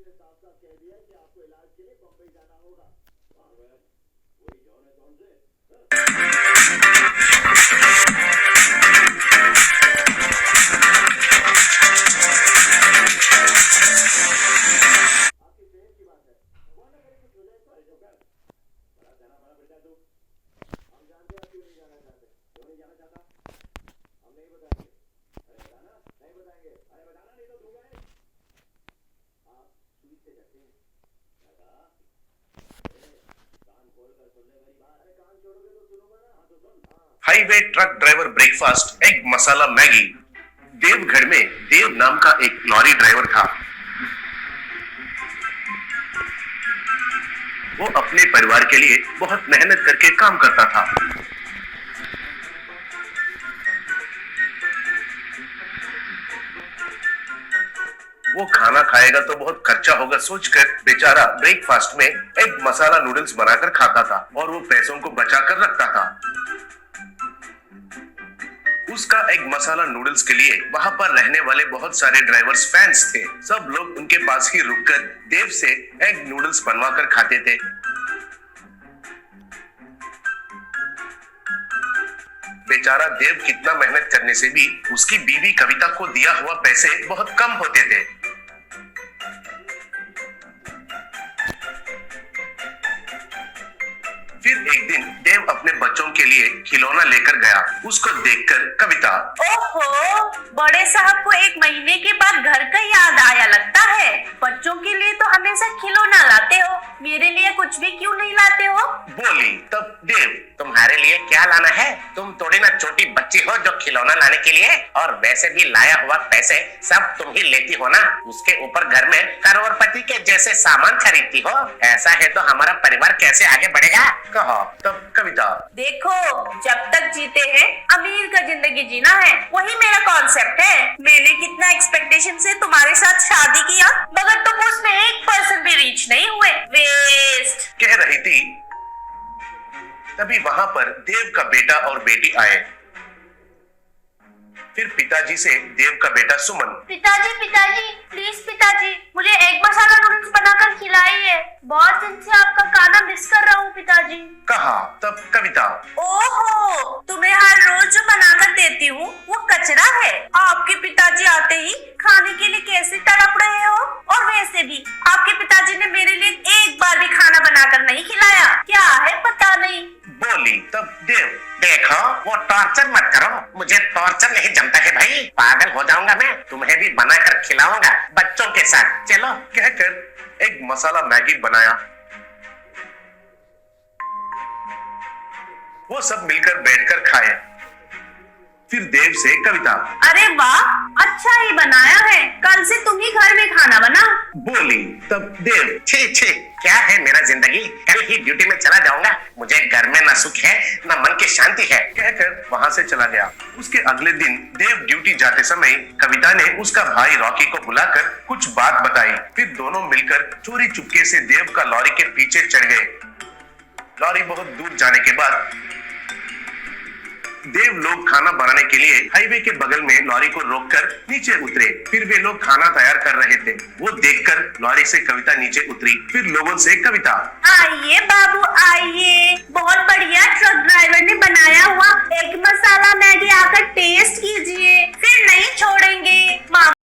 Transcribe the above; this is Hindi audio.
ने साफ साफ कह दिया कि आपको इलाज के लिए बम्बई जाना होगा। वही जॉन है जॉन से। आपकी सेहत की बात है, भगवान न करे कुछ हो जाए तो ऐसा कर बड़ा जाना बड़ा बेटा तू। हम जानते हैं क्यों नहीं जाना चाहते, क्यों नहीं जाना चाहता, हम नहीं बताएंगे। अरे बताना, नहीं बताएंगे, अरे बताना नहीं तो दूंगा नहीं। आप सुई से डरते हैं दादा, कान खोल कर सुन ले मेरी बात। अरे कान छोड़ोगे तो सुनूंगा ना, हाँ तो सुन। Highway truck driver breakfast egg masala Maggi. Deogarh में देव नाम का एक लॉरी ड्राइवर था। वो अपने परिवार के लिए बहुत मेहनत करके काम करता था। वो खाना खाएगा तो बहुत खर्चा होगा सोचकर बेचारा ब्रेकफास्ट में एग मसाला नूडल्स बनाकर खाता था और वो पैसों को बचा कर रखता था। उसका एग मसाला नूडल्स के लिए वहां पर रहने वाले बहुत सारे ड्राइवर्स फैंस थे। सब लोग उनके पास ही रुककर देव से एग नूडल्स बनवा कर खाते थे। बेचारा देव कितना मेहनत करने से भी उसकी बीवी कविता को दिया हुआ पैसे बहुत कम होते थे। फिर एक दिन देव अपने बच्चों के लिए खिलौना लेकर गया। उसको देखकर कविता, ओहो, बड़े साहब को 1 महीने के बाद घर का याद आया लगता है। बच्चों के लिए तो हमेशा खिलौना लाते हो, मेरे लिए कुछ भी क्यों नहीं लाते हो? बोली। तब देव, तुम्हारे लिए क्या लाना है? तुम थोड़ी ना छोटी बच्ची हो जो खिलौना लाने के लिए, और वैसे भी लाया हुआ पैसे सब तुम ही लेती हो ना। उसके ऊपर घर में करोड़पति के जैसे सामान खरीदती हो। ऐसा है तो हमारा परिवार कैसे आगे बढ़ेगा? कहा। तब कविता, देखो, जब तक जीते हैं अमीर का जिंदगी जीना है, वही मेरा कॉन्सेप्ट है। मैंने कितना एक्सपेक्टेशन से तुम्हारे साथ शादी किया, मगर तुम उसमें 1% भी रीच नहीं हुए। वेस्ट। कह रही थी तभी वहां पर देव का बेटा और बेटी आए। फिर पिताजी से देव का बेटा सुमन, पिताजी प्लीज पिताजी, मुझे एग मसाला नूडल्स बनाकर खिलाइए। बहुत दिन से आपका खाना मिस कर रहा हूँ पिताजी। कहा। तब कविता, ओहो, तुम्हें हर रोज जो बनाकर देती हूँ वो कचरा है। आपके पिताजी आते ही खाने के लिए कैसे तड़प रहे हो, और वैसे भी आपके पिताजी ने मेरे लिए एक बार भी खाना बनाकर नहीं खिलाया। क्या है पता नहीं। बोली। तब देव, देखो वो टॉर्चर मत करो, मुझे टॉर्चर नहीं जमता है भाई, पागल हो जाऊंगा मैं। तुम्हें भी बनाकर खिलाऊंगा बच्चों के साथ, चलो। कहकर एक मसाला मैगी बनाया। वो सब मिलकर बैठकर खाए। फिर देव से कविता, अरे वाह, अच्छा ही बनाया है, कल से तुम ही घर में खाना बना। बोली। तब देव, छी क्या है मेरा जिंदगी, कल ही ड्यूटी में चला जाऊंगा, मुझे घर में न सुख है न मन की शांति है। कहकर वहां से चला गया। उसके अगले दिन देव ड्यूटी जाते समय कविता ने उसका भाई रॉकी को बुलाकर कुछ बात बताई। फिर दोनों मिलकर चोरी चुपके से देव का लॉरी के पीछे चढ़ गए। लॉरी बहुत दूर जाने के बाद देव लोग खाना बनाने के लिए हाईवे के बगल में लॉरी को रोककर नीचे उतरे। फिर वे लोग खाना तैयार कर रहे थे। वो देखकर लॉरी से कविता नीचे उतरी। फिर लोगों से कविता, आइए बाबू आइए, बहुत बढ़िया ट्रक ड्राइवर ने बनाया हुआ एग मसाला मैगी